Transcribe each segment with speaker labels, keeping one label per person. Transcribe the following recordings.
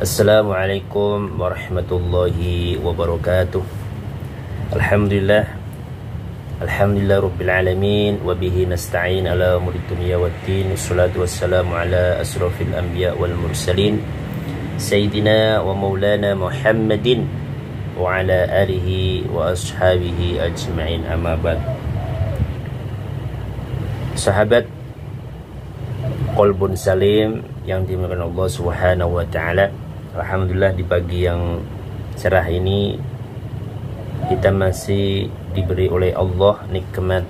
Speaker 1: Assalamualaikum warahmatullahi wabarakatuh. Alhamdulillah Rabbil alamin. Wabihi nasta'in ala umuri dunya waddin. Wassalatu wassalamu ala asrafil anbiya wal mursalin Sayyidina wa maulana Muhammadin wa ala alihi wa ashabihi ajma'in, amma ba'd. Sahabat Qalbun Salim yang dimuliakan Allah Subhanahu wa taala, alhamdulillah di pagi yang cerah ini kita masih diberi oleh Allah nikmat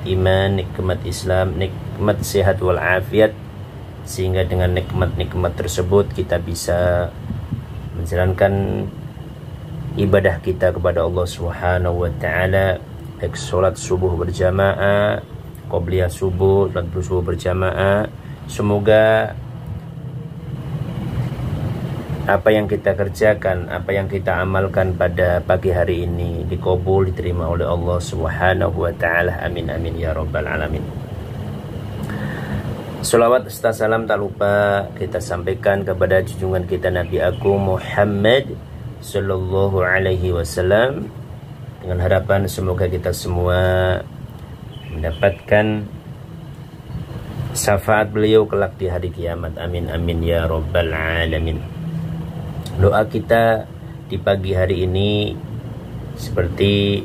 Speaker 1: iman, nikmat Islam, nikmat sehat wal afiat, sehingga dengan nikmat tersebut kita bisa menjalankan ibadah kita kepada Allah Subhanahu wa taala, baik salat subuh berjamaah, qobliyah subuh, salat subuh berjamaah. Semoga apa yang kita kerjakan, apa yang kita amalkan pada pagi hari ini dikabul, diterima oleh Allah Subhanahu wa taala. Amin amin ya rabbal alamin. Salawat serta salam tak lupa kita sampaikan kepada junjungan kita Nabi Agung Muhammad sallallahu alaihi wasallam, dengan harapan semoga kita semua mendapatkan syafaat beliau kelak di hari kiamat. Amin amin ya rabbal alamin. Doa kita di pagi hari ini seperti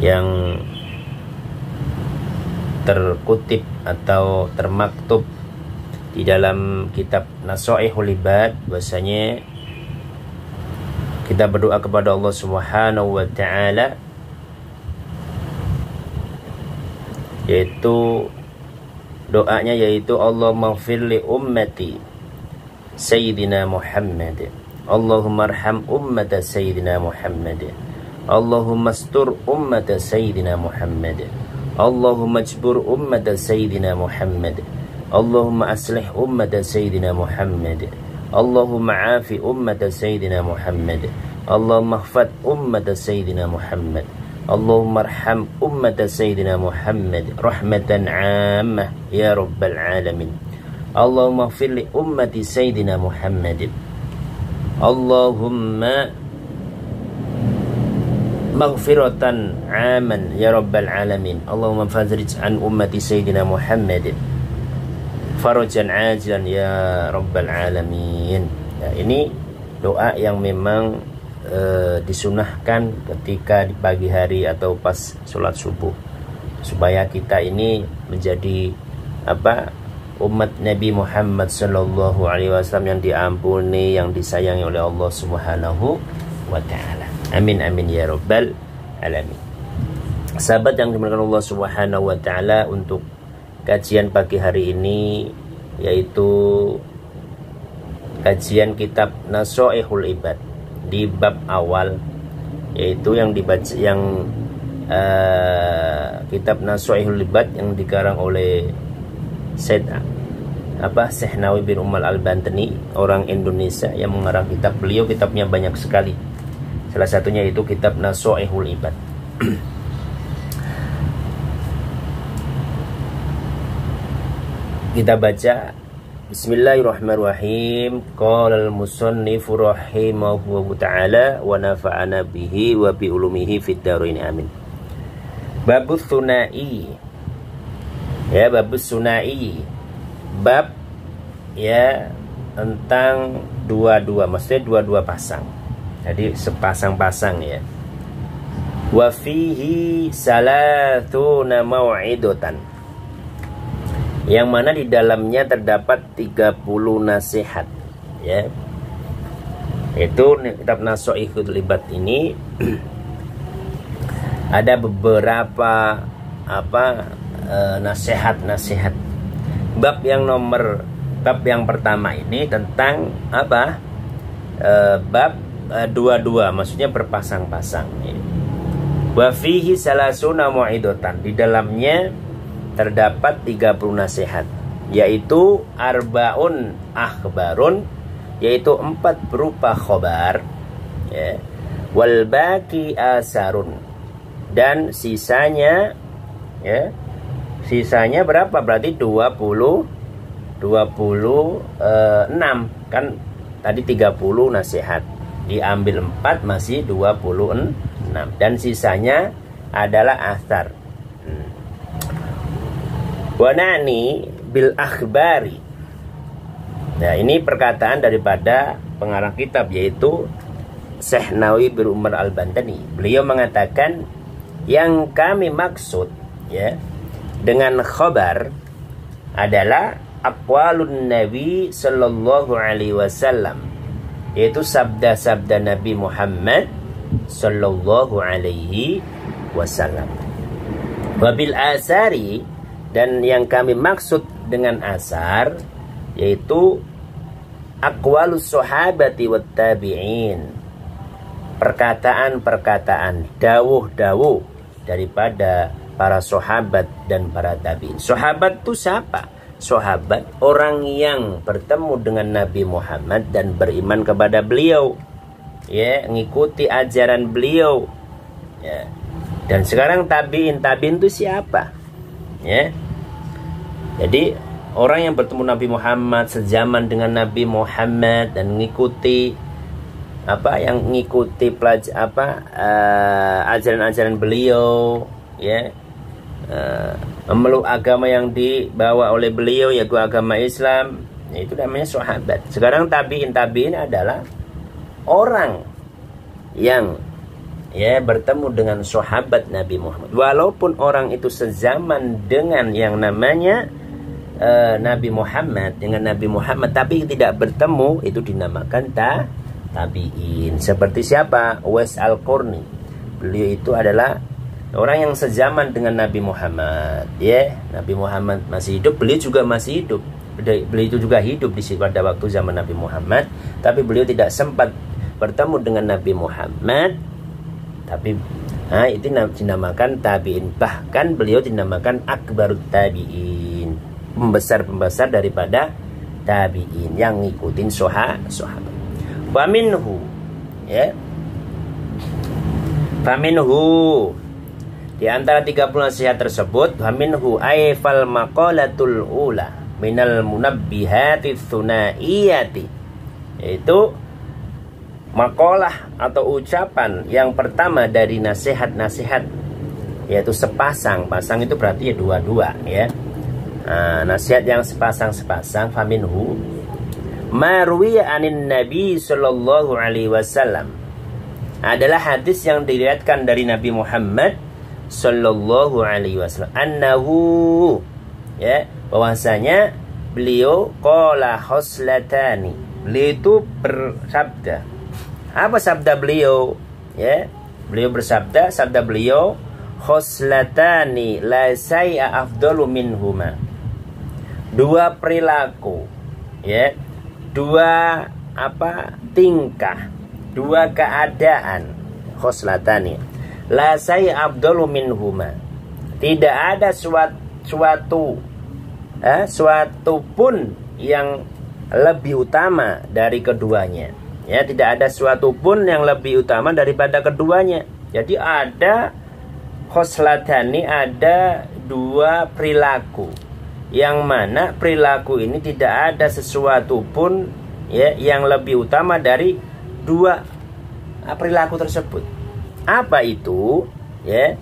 Speaker 1: yang terkutip atau termaktub di dalam kitab Nasaihul Ibad, bahwasanya kita berdoa kepada Allah Subhanahu wa taala, yaitu doanya yaitu Allahumma ighfir li ummati Sayyidina Muhammad, Allahumma arham ummata Sayyidina Muhammad, Allahumma astur ummata Sayyidina Muhammad, Allahumma ajbur ummata Sayyidina Muhammad, Allahumma aslih ummata Sayyidina Muhammad, Allahumma afi ummata Sayyidina Muhammad, Allahumma ihfad ummata Sayyidina Muhammad, Allahumma arham ummata Sayyidina Muhammad rahmatan 'ammah ya rabbal alamin. Allahumma ighfir li ummati Sayyidina Muhammad, Allahumma maghfiratan 'aman ya rabbal alamin. Allahumma farij an ummati Sayyidina Muhammad farajan 'ajilan ya rabbal alamin. Nah, ini doa yang memang disunahkan ketika di pagi hari atau pas sholat subuh, supaya kita ini menjadi umat Nabi Muhammad sallallahu alaihi wasallam yang diampuni, yang disayangi oleh Allah Subhanahu wa taala. Amin amin ya rabbal alamin. Sahabat yang dimuliakan Allah Subhanahu wa taala, untuk kajian pagi hari ini yaitu kajian kitab Nasaihul Ibad di bab awal, yaitu yang dibaca kitab Nasaihul Ibad yang dikarang oleh Syekh Nawawi bin Umar Al-Bantani, orang Indonesia yang mengarang kitab. Beliau kitabnya banyak sekali, salah satunya itu kitab Nasaihul Ibad. Kita baca. Bismillahirrahmanirrahim. Qala al-musannifu rahimahu ta'ala wa nafa'ana bihi wa bi ulumihi fid dharain amin. Babus sunai. Ya, babus sunai. Bab ya tentang dua-dua, maksudnya dua-dua pasang. Jadi sepasang-pasang ya. Wa fihi salatuna mau'idatan, yang mana di dalamnya terdapat 30 nasihat ya. Itu kitab Nasaihul Ibad ini ada beberapa nasihat. Bab yang pertama ini tentang bab dua-dua, maksudnya berpasang-pasang ya. Wa fihi salasuna mau'idatan, di dalamnya terdapat 30 nasihat, yaitu arbaun akhbarun, yaitu 4 berupa khobar ya. Wal baqi asarun, dan sisanya ya, sisanya berapa? Berarti 20 26 kan, tadi 30 nasihat, diambil 4 masih 26, dan sisanya adalah athar. Wa na'ni bil akhbari. Nah, ini perkataan daripada pengarang kitab, yaitu Syekh Nawawi bin Umar Al-Bantani. Beliau mengatakan yang kami maksud ya dengan khabar adalah aqwalun Nabi sallallahu alaihi wasallam, yaitu sabda-sabda Nabi Muhammad sallallahu alaihi wasallam. Wabil asari, dan yang kami maksud dengan asar yaitu aqwalus sahabati wat tabi'in, perkataan-perkataan, dawuh-dawuh daripada para sahabat dan para tabi'in. Sahabat itu siapa? Sahabat orang yang bertemu dengan Nabi Muhammad dan beriman kepada beliau, ya, ngikuti ajaran beliau, ya. Dan sekarang tabi'in itu siapa? Ya. Jadi orang yang bertemu Nabi Muhammad, sezaman dengan Nabi Muhammad dan mengikuti ajaran-ajaran beliau, ya, memeluk agama yang dibawa oleh beliau, yaitu agama Islam, itu namanya sahabat. Sekarang tabi'in adalah orang yang ya bertemu dengan sahabat Nabi Muhammad, walaupun orang itu sezaman dengan yang namanya Nabi Muhammad, tapi tidak bertemu, itu dinamakan tabi'in. Seperti siapa? Uwais Al-Qarni. Beliau itu adalah orang yang sezaman dengan Nabi Muhammad, ya. Nabi Muhammad masih hidup, beliau juga masih hidup. Beliau itu juga hidup pada waktu zaman Nabi Muhammad, tapi beliau tidak sempat bertemu dengan Nabi Muhammad. Tapi itu dinamakan tabi'in. Bahkan beliau dinamakan akbarut tabi'in, pembesar-pembesar daripada tabi'in yang ngikutin sahabat. Faminhu, ya. Faminhu, di antara 30 nasihat tersebut, faminhu ay fal maqalatul ula minal munabbihati tsunaiyati, yaitu makalah atau ucapan yang pertama dari nasihat-nasihat, yaitu sepasang. Pasang itu berarti ya dua-dua, ya. Nasihat yang sepasang-sepasang. Faminhu ma ruwiya anin Nabi sallallahu alaihi wasallam, adalah hadis yang diriwayatkan dari Nabi Muhammad sallallahu alaihi wasallam, annahu, ya, bahwasanya beliau qala khoslatani, beliau itu bersabda. Apa sabda beliau? Ya, beliau bersabda, sabda beliau, khoslatani la say'a afdalu minhuma, dua perilaku, ya, dua tingkah, dua keadaan, khoslatani la say'a afdalu minhuma, tidak ada suatu pun yang lebih utama dari keduanya. Ya, tidak ada suatu pun yang lebih utama daripada keduanya. Jadi ada khoslatani, ada dua perilaku, yang mana perilaku ini tidak ada sesuatu pun, ya, yang lebih utama dari dua perilaku tersebut. Apa itu? Ya,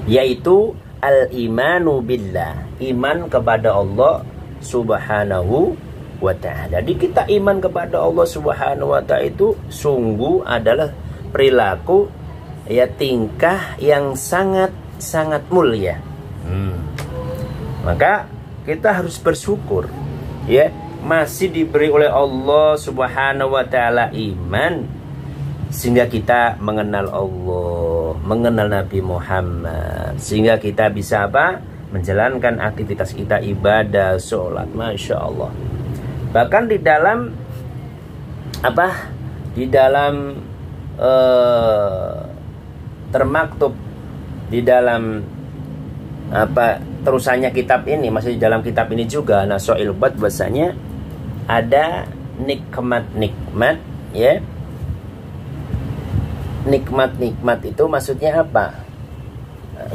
Speaker 1: yaitu al-imanu billah, iman kepada Allah subhanahu wa ta'ala. Jadi kita iman kepada Allah subhanahu wa ta'ala itu sungguh adalah perilaku, ya, tingkah yang sangat mulia. Maka kita harus bersyukur, ya, masih diberi oleh Allah subhanahu wa ta'ala iman, sehingga kita mengenal Allah, mengenal Nabi Muhammad, sehingga kita bisa menjalankan aktivitas kita, ibadah, sholat, Masya Allah. Bahkan di dalam termaktub di dalam terusannya kitab ini, masih di dalam kitab ini juga, Nasoil Bad, bahasanya ada nikmat-nikmat, ya. Nikmat-nikmat itu maksudnya apa?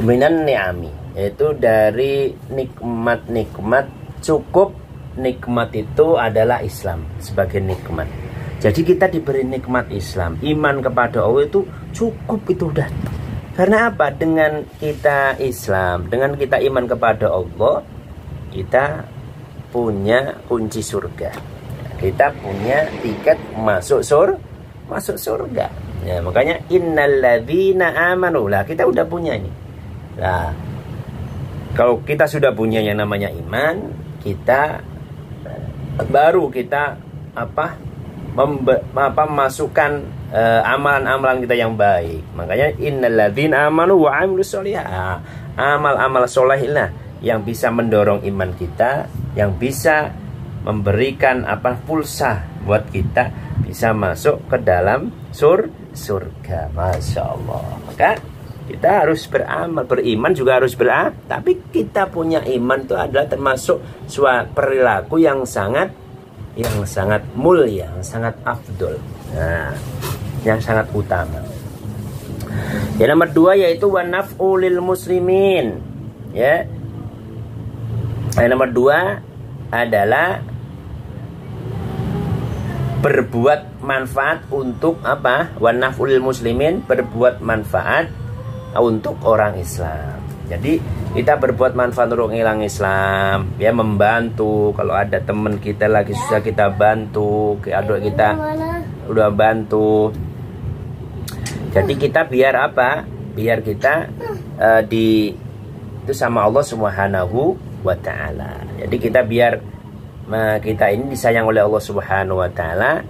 Speaker 1: Minan ni'ami, yaitu dari nikmat-nikmat cukup nikmat itu adalah Islam sebagai nikmat. Jadi kita diberi nikmat Islam, iman kepada Allah itu cukup, itu udah. Karena apa? Dengan kita Islam, dengan kita iman kepada Allah, kita punya kunci surga. Kita punya tiket masuk surga. Ya, makanya innalladzina amanu. Lah, kita udah punya ini. Nah, kalau kita sudah punya yang namanya iman, kita baru kita masukkan amalan-amalan kita yang baik. Makanya innalladzina amanu wa amilus sholihat. Amal-amal solehlah yang bisa mendorong iman kita, yang bisa memberikan pulsa buat kita bisa masuk ke dalam surga. Masya Allah. Maka kita harus beramal, beriman juga harus beramal. Tapi kita punya iman itu adalah termasuk suatu perilaku yang sangat mulia, yang sangat afdol. Nah, yang sangat utama. Yang nomor 2 yaitu wanaf'u lil muslimin. Ya. Yang nomor 2 adalah berbuat manfaat untuk wanaf'u lil muslimin, berbuat manfaat untuk orang Islam. Jadi kita berbuat manfaat untuk orang Islam, ya, membantu. Kalau ada teman kita lagi susah, kita bantu. Aduh, kita udah bantu. Jadi kita biar biar kita itu sama Allah Subhanahu wa ta'ala. Jadi kita biar kita ini disayang oleh Allah Subhanahu wa ta'ala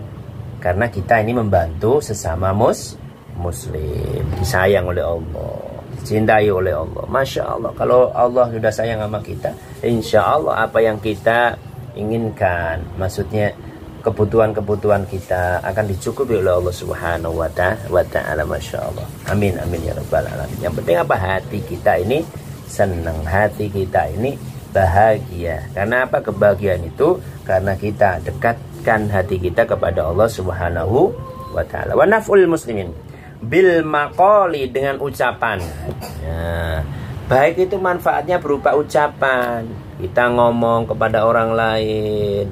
Speaker 1: karena kita ini membantu sesama muslim, disayang oleh Allah, dicintai oleh Allah. Masya Allah, kalau Allah sudah sayang sama kita, insya Allah apa yang kita inginkan, maksudnya kebutuhan-kebutuhan kita akan dicukupi oleh Allah Subhanahu wa ta'ala. Masya Allah. Amin, amin ya rabbal alamin. Yang penting hati kita ini senang, hati kita ini bahagia. Karena apa kebahagiaan itu? Karena kita dekatkan hati kita kepada Allah Subhanahu wa ta'ala. Wa naf'ul muslimin bil maqali, dengan ucapan. Nah, baik itu manfaatnya berupa ucapan. Kita ngomong kepada orang lain.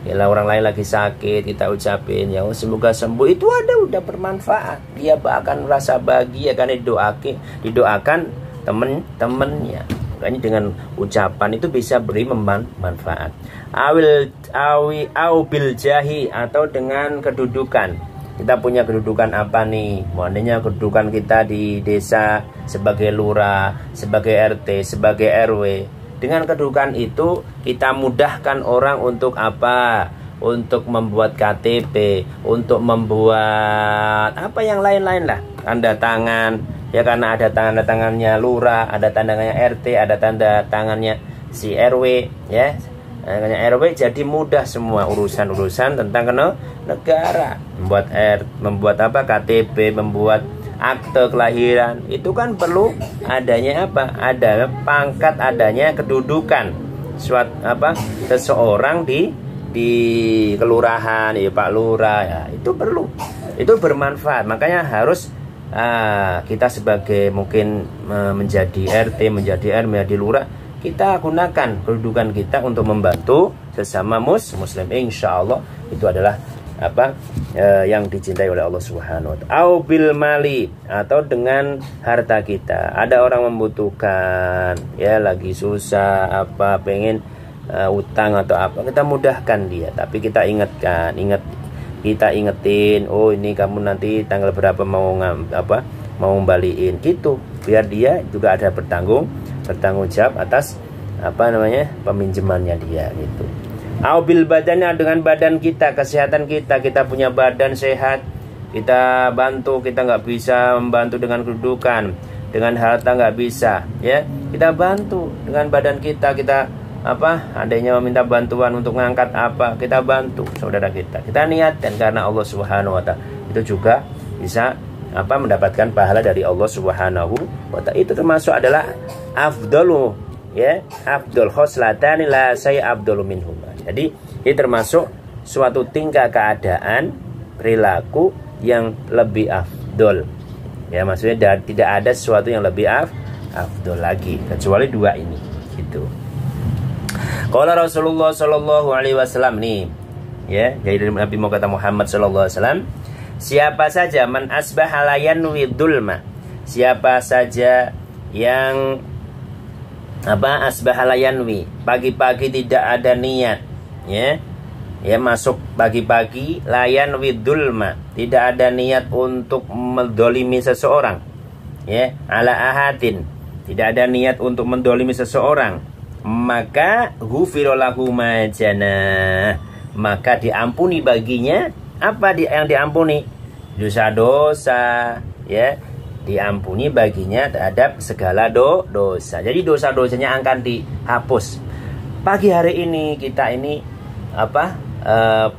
Speaker 1: Bila orang lain lagi sakit, kita ucapin ya semoga sembuh, itu udah bermanfaat. Dia akan merasa bahagia karena didoakan temen-temennya. Makanya dengan ucapan itu bisa beri manfaat. Au bil jahi, atau dengan kedudukan. Kita punya kedudukan apa nih? Maknanya kedudukan kita di desa sebagai lurah, sebagai RT, sebagai RW. Dengan kedudukan itu kita mudahkan orang untuk apa? Untuk membuat KTP, untuk membuat yang lain-lain lah. Tanda tangan, ya, karena ada tanda tangannya lurah, ada tanda tangannya RT, ada tanda tangannya si RW, ya. RW, jadi mudah semua urusan-urusan tentang negara, membuat KTP, membuat akte kelahiran. Itu kan perlu adanya ada pangkat, adanya kedudukan seseorang di kelurahan, ya Pak Lurah, ya, itu perlu, itu bermanfaat. Makanya harus kita sebagai mungkin menjadi RT, menjadi RW, menjadi lurah, kita gunakan kedudukan kita untuk membantu sesama muslim. Insya Allah itu adalah yang dicintai oleh Allah Subhanahu wa ta'ala. Au bil mali, atau dengan harta kita. Ada orang membutuhkan, ya, lagi susah, pengen utang atau kita mudahkan dia, tapi kita kita ingetin, oh ini kamu nanti tanggal berapa mau ngembaliin, gitu, biar dia juga ada bertanggung jawab atas peminjamannya dia, gitu. Au bil badannya, dengan badan kita, kesehatan kita punya badan sehat, kita bantu. Kita nggak bisa membantu dengan kedudukan, dengan harta nggak bisa, ya, kita bantu dengan badan kita. Adanya meminta bantuan untuk mengangkat kita bantu saudara kita niatkan karena Allah Subhanahu wa ta'ala. Itu juga bisa mendapatkan pahala dari Allah Subhanahu wa ta'ala. Itu termasuk adalah afdalu, ya, afdal khoslatani la saya afdalu minhum. Jadi ini termasuk suatu tingkah keadaan perilaku yang lebih afdol, ya, maksudnya tidak ada sesuatu yang lebih afdol lagi kecuali dua ini, gitu. Qala Rasulullah sallallahu alaihi wasallam nih, ya, dari Nabi Muhammad sallallahu alaihi wasallam, siapa saja man asbaha la yanwi dzulma, siapa saja yang asbaha la yanwi, pagi-pagi tidak ada niat, ya masuk pagi-pagi, la yanwi dzulma, tidak ada niat untuk mendolimi seseorang, ya, ala ahadin, tidak ada niat untuk mendolimi seseorang, maka ghufira lahu ma jana, maka diampuni baginya apa yang diampuni? Dosa-dosa, ya, diampuni baginya terhadap segala dosa. Jadi dosa-dosanya akan dihapus. Pagi hari ini kita ini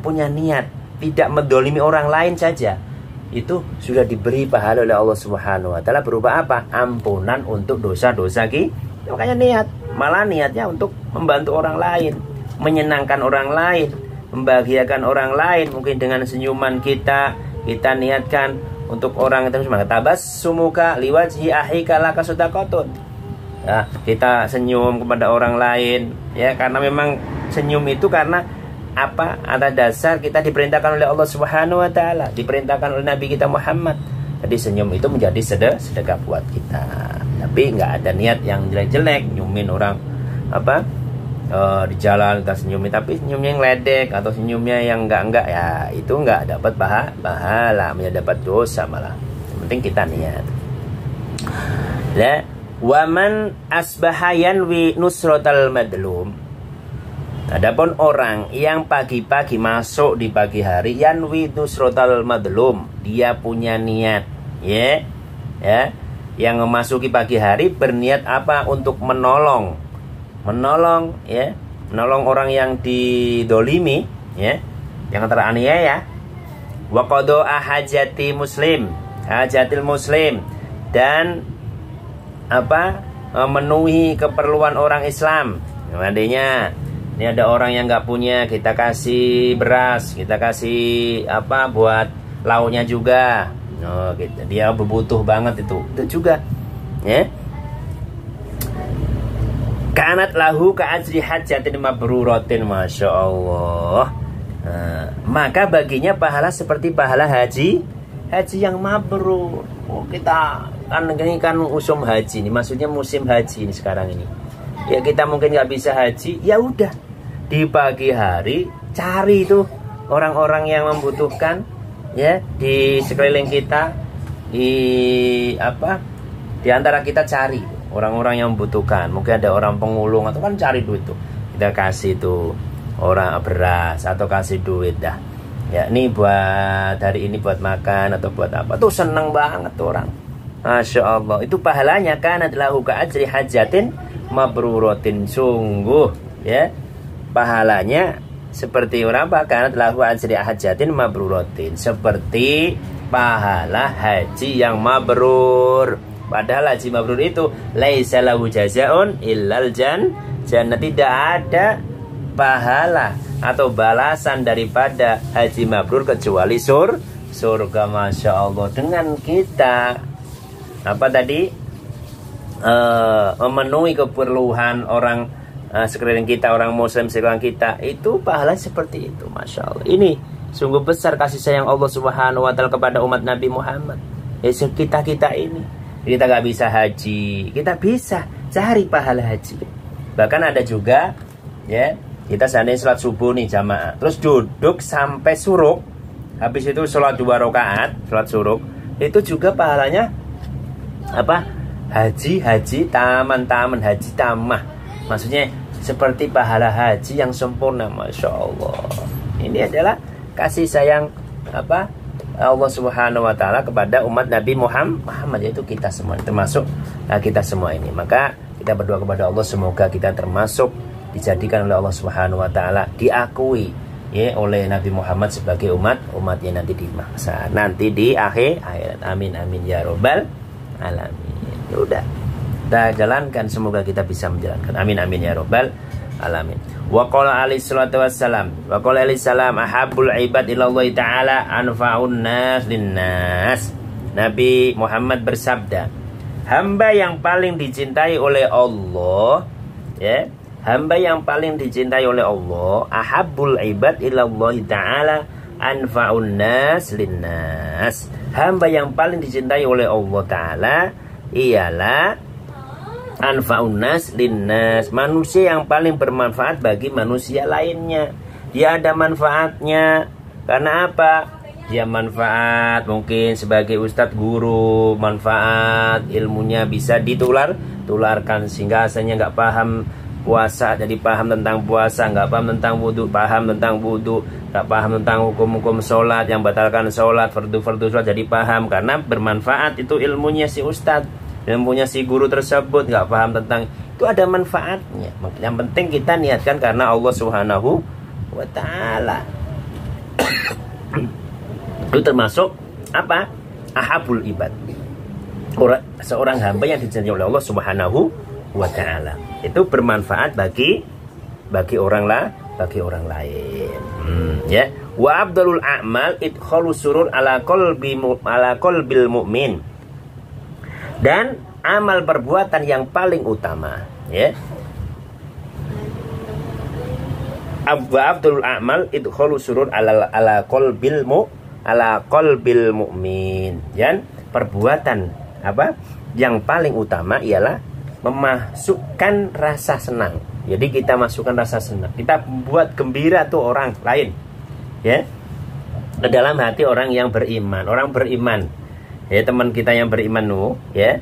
Speaker 1: punya niat tidak mendolimi orang lain saja, itu sudah diberi pahala oleh Allah Subhanahu wa taala berupa apa? Ampunan untuk dosa-dosa kita. Makanya niat, malah niatnya untuk membantu orang lain, menyenangkan orang lain, membahagiakan orang lain. Mungkin dengan senyuman kita niatkan untuk orang itu semangat. Tabassumuka liwajhi akhika laka sadaqatun. Ya, kita senyum kepada orang lain, ya, karena memang senyum itu karena apa? Ada dasar kita diperintahkan oleh Allah Subhanahu wa taala, diperintahkan oleh Nabi kita Muhammad. Jadi senyum itu menjadi sedekah buat kita. Tapi nggak ada niat yang jelek-jelek, nyumin orang di jalan kita senyumin, tapi senyumnya yang ledek atau senyumnya yang enggak, ya itu nggak dapat pahala, dapat dosa malah. Yang penting kita niat. La waman asbaha yanwi nusratal madlum. Adapun orang yang pagi-pagi masuk di pagi hari, yanwi nusratal madlum, dia punya niat, ya, yang memasuki pagi hari berniat apa? Untuk menolong, ya, menolong orang yang didolimi, ya, yang teraniaya. Wa qada hajatil muslim, dan memenuhi keperluan orang Islam. Artinya ini ada orang yang nggak punya, kita kasih beras, kita kasih buat lauknya juga. Dia berbutuh banget itu juga, ya. Kanat lahu ka'ajri hajatin mabruratin, masya Allah. Maka baginya pahala seperti pahala haji yang mabrur. Kita ini kan musim haji ini, maksudnya musim haji ini sekarang ini. Ya kita mungkin nggak bisa haji, ya udah di pagi hari cari itu orang-orang yang membutuhkan, ya, di sekeliling kita, di antara kita cari orang-orang yang membutuhkan. Mungkin ada orang pengulung atau kan cari duit tuh, kita kasih tuh orang beras atau kasih duit dah, ya, ini buat hari ini buat makan atau buat apa, tuh seneng banget tuh orang, masya Allah. Itu pahalanya kanat lahu ka'ajri hajatin mabruratin, sungguh, ya, pahalanya seperti orang kanat lahu ajri hajatin mabruratin, seperti pahala haji yang mabrur. Padahal haji mabrur itu laisa lahu jazaun illal jannah, tidak ada pahala atau balasan daripada haji mabrur kecuali surga, masya Allah. Dengan kita memenuhi keperluan orang sekeliling kita, orang muslim sekeliling kita, itu pahala seperti itu, masya Allah. Ini sungguh besar kasih sayang Allah Subhanahu wa taala kepada umat Nabi Muhammad. Ya, kita ini kita nggak bisa haji, kita bisa cari pahala haji. Bahkan ada juga, ya, kita seandainya sholat subuh nih jamaah, terus duduk sampai suruk, habis itu sholat 2 rakaat, sholat suruk, itu juga pahalanya haji taman haji tamah, maksudnya seperti pahala haji yang sempurna, masya Allah. Ini adalah kasih sayang Allah Subhanahu wa taala kepada umat Nabi Muhammad, yaitu kita semua, termasuk kita semua ini. Maka kita berdoa kepada Allah semoga kita termasuk dijadikan oleh Allah Subhanahu wa taala, diakui, ya, oleh Nabi Muhammad sebagai umatnya nanti di masa nanti di akhirat. Amin amin ya robbal alamin. Ya udah, kita jalankan, semoga kita bisa menjalankan. Amin amin ya robbal alamin. Wa qala alaihi salatu wassalam, wa qala alaihi salam, ahabbul ibad ilallahi ta'ala anfa'un nas linnas. Nabi Muhammad bersabda, hamba yang paling dicintai oleh Allah, ya, hamba yang paling dicintai oleh Allah, ahabbul ibad ilallah ta'ala anfa'un nas linnas. Hamba yang paling dicintai oleh Allah Ta'ala ialah anfa'un nas linnas, manusia yang paling bermanfaat bagi manusia lainnya. Dia ada manfaatnya. Karena apa? Dia manfaat mungkin sebagai ustadz guru, manfaat ilmunya bisa tularkan, sehingga asalnya nggak paham puasa jadi paham tentang puasa, nggak paham tentang wudhu paham tentang wudhu, nggak paham tentang hukum-hukum sholat yang batalkan sholat, fardu sholat jadi paham, karena bermanfaat itu ilmunya si ustadz, ilmunya si guru tersebut. Nggak paham tentang itu ada manfaatnya. Yang penting kita niatkan karena Allah Subhanahu wa Ta'ala. Itu termasuk apa? Ahabul ibad, seorang hamba yang dicintai oleh Allah Subhanahu wa Ta'ala. Itu bermanfaat bagi orang lain. Ya. Wa afdalul a'mal idkhalu surur ala qalbil mu'min. Dan amal perbuatan yang paling utama, ya. Wa afdalul a'mal idkhalu surur ala qalbil mu'min. Dan perbuatan apa? Yang paling utama ialah memasukkan rasa senang. Jadi kita masukkan rasa senang. Kita buat gembira tuh orang lain, ya, ke dalam hati orang yang beriman. Orang beriman, ya, teman kita yang beriman tuh, ya,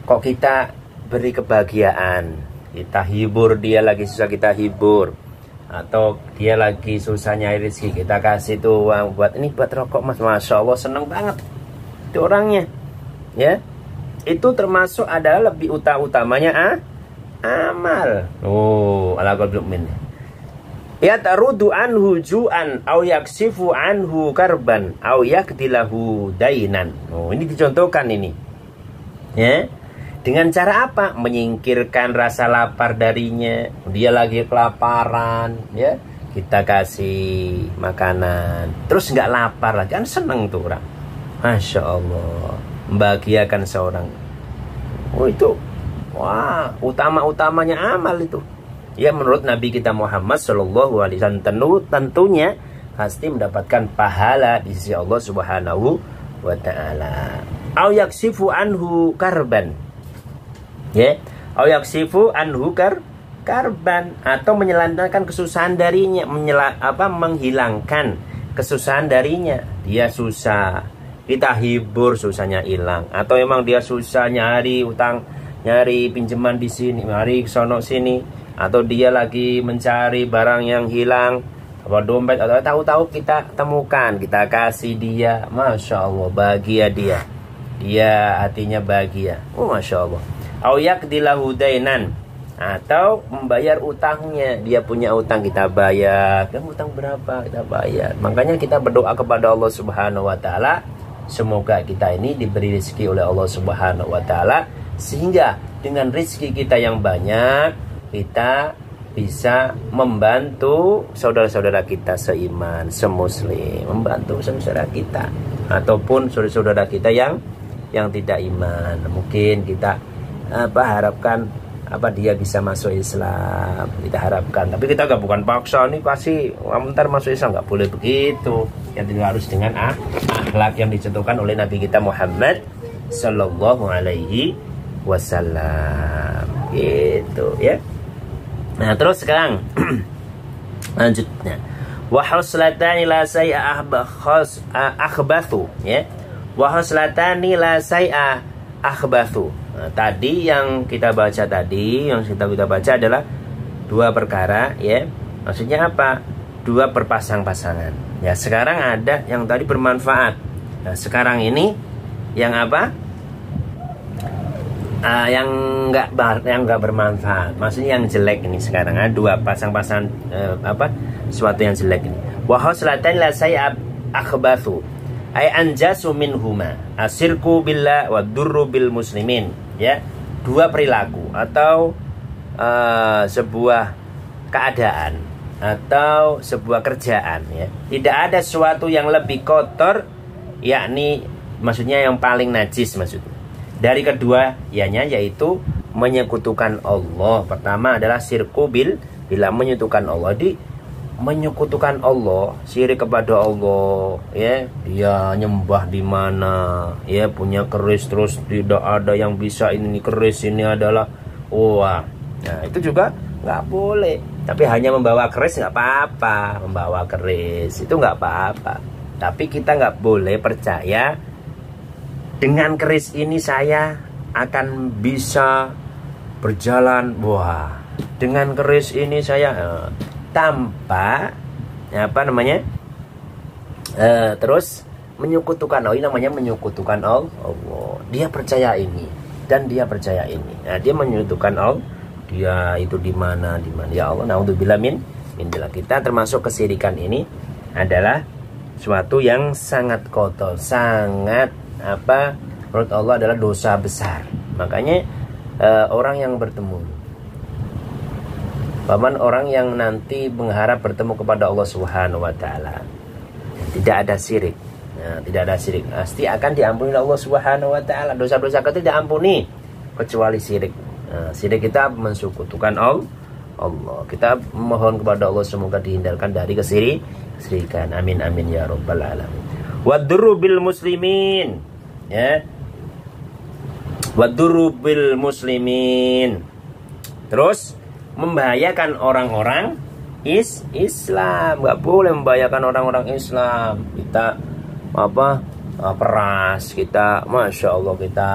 Speaker 1: kok kita beri kebahagiaan, kita hibur dia lagi susah, kita hibur. Atau dia lagi susah nyari rezeki, kita kasih tuh uang buat ini, buat rokok mas, masya Allah seneng banget itu orangnya, ya. Itu termasuk adalah lebih utamanya amal. Ala qalbil mu'min. Ya tarudu anhu ju'an au yaksifu anhu karban au yakdilahu dainan. Ini dicontohkan ini, ya. Dengan cara apa? Menyingkirkan rasa lapar darinya. Dia lagi kelaparan, ya, kita kasih makanan, terus nggak lapar lagi, kan seneng tuh orang. Masya Allah, membahagiakan seorang. Itu wah, utamanya amal itu. Ya, menurut Nabi kita Muhammad Shallallahu Alaihi Wasallam tentunya pasti mendapatkan pahala di sisi Allah Subhanahu wa Ta'ala. Au yaksifu anhu karban, ya, au yaksifu anhu karban, atau menyelamatkan kesusahan darinya, menghilangkan kesusahan darinya. Dia susah, kita hibur, susahnya hilang. Atau memang dia susah nyari utang, nyari pinjaman di sini, mari sono sini. Atau dia lagi mencari barang yang hilang, apa dompet, atau tahu-tahu kita temukan, kita kasih dia, masya Allah, bahagia dia hatinya bahagia. Masya Allah. Au yakdilahu dainan, atau membayar utangnya. Dia punya utang, kita bayar. Kamu utang berapa? Kita bayar. Makanya kita berdoa kepada Allah Subhanahu wa Ta'ala, semoga kita ini diberi rezeki oleh Allah Subhanahu wa Ta'ala, sehingga dengan rezeki kita yang banyak, kita bisa membantu saudara-saudara kita seiman, semuslim, membantu saudara kita, ataupun saudara-saudara kita yang tidak iman. Mungkin kita harapkan dia bisa masuk Islam, kita harapkan, tapi kita bukan paksa nih pasti bentar masuk Islam, nggak boleh begitu. Yang harus dengan akhlak yang dicontohkan oleh Nabi kita Muhammad Sallallahu Alaihi Wasallam, gitu, ya. Nah, terus sekarang lanjutnya, wa huslatani la say'a akhbathu, ya, wa huslatani la say'a akhbathu. Nah, tadi yang kita baca adalah dua perkara, ya. Maksudnya apa? Dua berpasang-pasangan. Ya, sekarang ada yang tadi bermanfaat. Nah, sekarang ini yang apa? Yang nggak bermanfaat. Maksudnya yang jelek ini sekarang ada dua pasang-pasangan sesuatu yang jelek ini. Wa haslatan la say'a akhbathu ay anjasu minhuma asirku billah wa durru bil muslimin, ya. Dua perilaku atau sebuah keadaan atau sebuah kerjaan, ya. Tidak ada sesuatu yang lebih kotor, yakni maksudnya yang paling najis maksudnya, dari kedua ianya, yaitu menyekutukan Allah. Pertama adalah syirku bila menyekutukan Allah. Di menyekutukan Allah, syirik kepada Allah, ya, dia nyembah di mana, ya, punya keris terus tidak ada yang bisa ini keris ini adalah wah. Nah, itu juga nggak boleh. Tapi hanya membawa keris nggak apa-apa, membawa keris itu nggak apa-apa. Tapi kita nggak boleh percaya dengan keris ini saya akan bisa berjalan. Wah, dengan keris ini saya tanpa apa namanya terus menyekutukan Allah. Ini namanya menyekutukan Allah. Dia percaya ini dan dia percaya ini. Nah, dia menyekutukan Allah. Dia itu di mana ya Allah. Naudzubillah min billah. Kita termasuk kesirikan ini adalah suatu yang sangat kotor, sangat apa, menurut Allah adalah dosa besar. Makanya orang yang bertemu, paman, orang yang nanti mengharap bertemu kepada Allah Subhanahu wa taala, tidak ada syirik. Nah, tidak ada syirik, pasti akan diampuni Allah Subhanahu wa taala. Dosa-dosa kita tidak ampuni kecuali syirik. Nah, syirik kita mensekutukan Allah. Kita mohon kepada Allah semoga dihindarkan dari kesyirikan. Amin amin ya rabbal alamin. Wadurru bil muslimin, ya. Wadurru bil muslimin. Terus membahayakan orang-orang Islam. Nggak boleh membahayakan orang-orang Islam. Kita apa, peras, kita masya Allah kita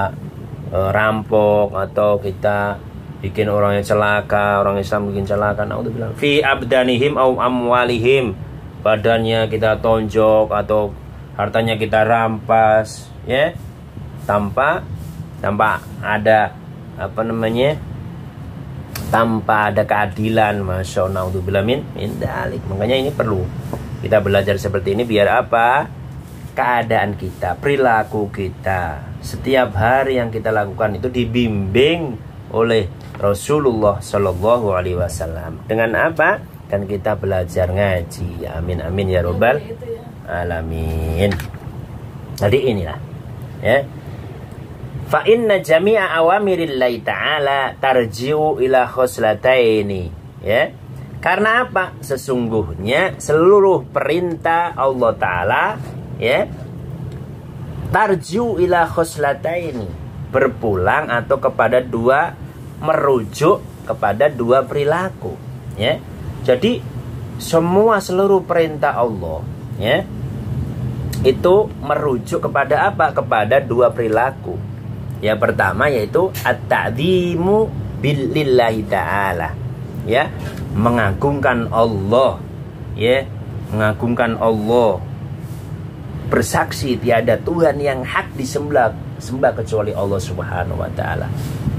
Speaker 1: rampok, atau kita bikin orang yang celaka, orang Islam bikin celaka. Naudzubillah. Fi abdanihim au amwalihim, badannya kita tonjok atau hartanya kita rampas, ya, tanpa ada apa namanya, tanpa ada keadilan. Masya Allah, naudzubillah min dalik. Makanya ini perlu kita belajar seperti ini biar apa? Keadaan kita, perilaku kita, setiap hari yang kita lakukan itu dibimbing oleh Rasulullah Shallallahu Alaihi Wasallam. Dengan apa? Kan kita belajar ngaji. Amin amin ya robbal alamin. Jadi inilah, ya. Fa inna jami'a awamirillahi ta'ala tarji'u ila khoslataini, ya. Karena apa? Sesungguhnya seluruh perintah Allah Ta'ala, ya, tarji'u ila khoslataini, berpulang atau kepada dua, merujuk kepada dua perilaku, ya. Jadi seluruh perintah Allah, ya, itu merujuk kepada apa? Kepada dua perilaku. Yang pertama yaitu at-ta'dzimu billahi ta'ala, ya, mengagungkan Allah, ya, mengagungkan Allah, bersaksi tiada Tuhan yang hak disembah kecuali Allah Subhanahu wa taala.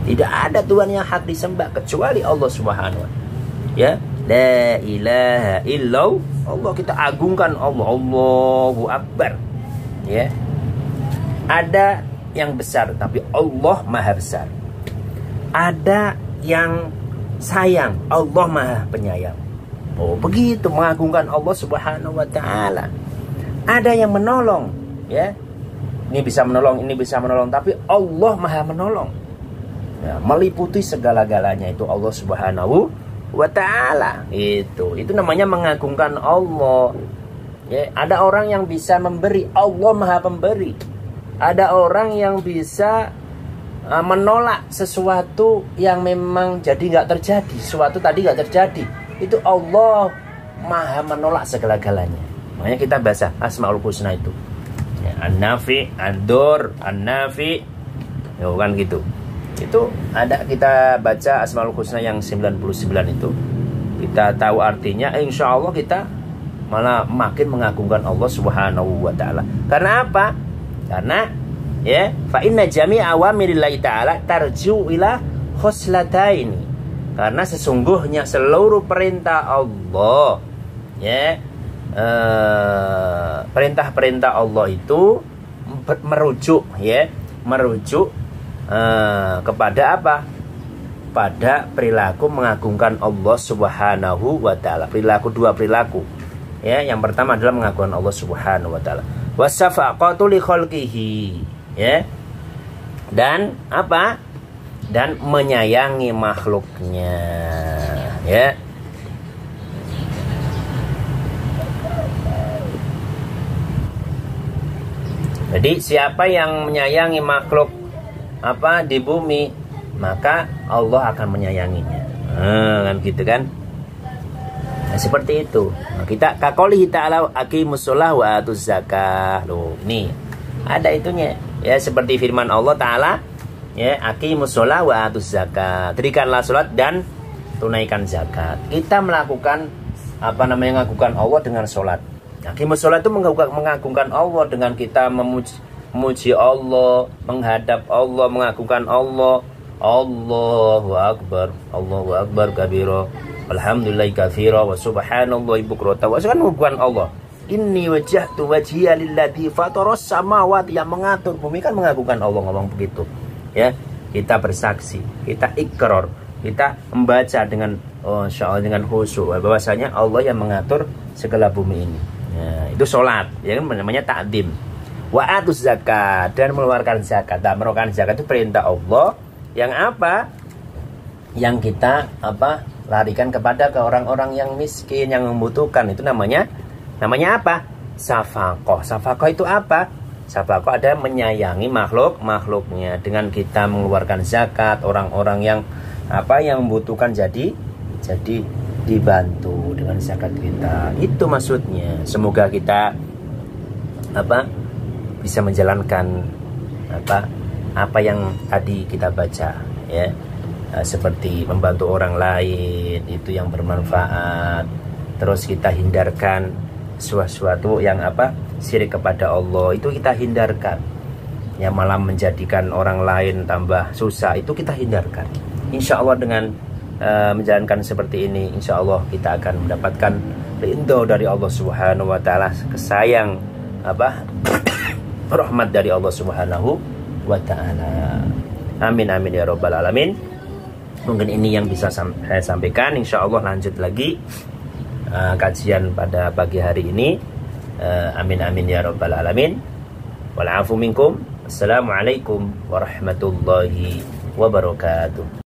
Speaker 1: Tidak ada Tuhan yang hak disembah kecuali Allah Subhanahu wa taala, ya. La ilaha illallah, kita agungkan Allah, Allahu Akbar, ya. Ada yang besar, tapi Allah maha besar. Ada yang sayang, Allah maha penyayang. Oh, begitu mengagungkan Allah Subhanahu wa taala. Ada yang menolong, ya. Ini bisa menolong, ini bisa menolong, tapi Allah maha menolong, ya, meliputi segala-galanya itu Allah Subhanahu wa ta'ala. Itu namanya mengagungkan Allah, ya. Ada orang yang bisa memberi, Allah maha pemberi. Ada orang yang bisa menolak sesuatu yang memang jadi nggak terjadi, sesuatu tadi nggak terjadi, itu Allah maha menolak segala-galanya. Makanya kita baca Asmaul Husna itu, ya, An-Nafi, Ad-Dur, An-Nafi, ya, kan gitu. Itu ada, kita baca Asmaul Husna yang 99 itu, kita tahu artinya, insya Allah kita malah makin mengagungkan Allah Subhanahu wa ta'ala. Karena apa? Karena, ya, fa inna jami'a awamirillahi ta'ala tarji'u ila khoslataini, karena sesungguhnya seluruh perintah Allah, ya, perintah-perintah Allah itu merujuk, ya, merujuk kepada apa? Pada perilaku mengagungkan Allah Subhanahu wa ta'ala. Perilaku, dua perilaku, ya. Yang pertama adalah mengagungkan Allah Subhanahu wa ta'ala, wasafaqatu li khalqihi, ya. Dan apa? dan menyayangi makhluknya, ya. Jadi siapa yang menyayangi makhluk di bumi, maka Allah akan menyayanginya. Kan gitu kan? Nah, seperti itu. Nah, kita kakoli ta'ala aqimus shalah wa atuz zakah. Loh, ini ada itunya. Ya, seperti firman Allah Ta'ala, ya, aqimus shalah wa atuz zakah. Dirikanlah salat dan tunaikan zakat. Kita melakukan mengagungkan Allah dengan salat. Aqimus shalah itu mengagungkan Allah dengan kita memuji Allah, menghadap Allah, mengagungkan Allah. Allahu Akbar kabira, alhamdulillah katsira, wa subhanallahi bukratan wa asila. Bukan Allah. Inni wajjahtu wajhiya lilladzi fataras samawati, yang mengatur bumi, kan mengagungkan Allah, ngomong begitu. Ya, kita bersaksi, kita ikrar, kita membaca dengan insyaallah dengan khusyuk bahwasanya Allah yang mengatur segala bumi ini. Nah, itu sholat, ya kan, namanya ta'dim. Wa atuz zakat, dan mengeluarkan zakat. Nah, mengeluarkan zakat itu perintah Allah yang Yang kita larikan kepada ke orang-orang yang miskin, yang membutuhkan. Itu namanya apa? Safaqah. Safaqah itu apa? Safaqah ada menyayangi makhluknya dengan kita mengeluarkan zakat, orang-orang yang yang membutuhkan jadi dibantu dengan zakat kita. Itu maksudnya. Semoga kita bisa menjalankan apa yang tadi kita baca, ya. Seperti membantu orang lain, itu yang bermanfaat. Terus kita hindarkan sesuatu yang syirik kepada Allah, itu kita hindarkan. Yang malah menjadikan orang lain tambah susah, itu kita hindarkan. Insya Allah dengan menjalankan seperti ini, insya Allah kita akan mendapatkan ridho dari Allah Subhanahu wa Ta'ala, kesayang rahmat dari Allah Subhanahu wa Ta'ala. Amin amin ya rabbal alamin. Mungkin ini yang bisa saya sampaikan. Insya Allah lanjut lagi kajian pada pagi hari ini. Amin amin ya rabbal alamin. Wal afu minkum. Assalamualaikum warahmatullahi wabarakatuh.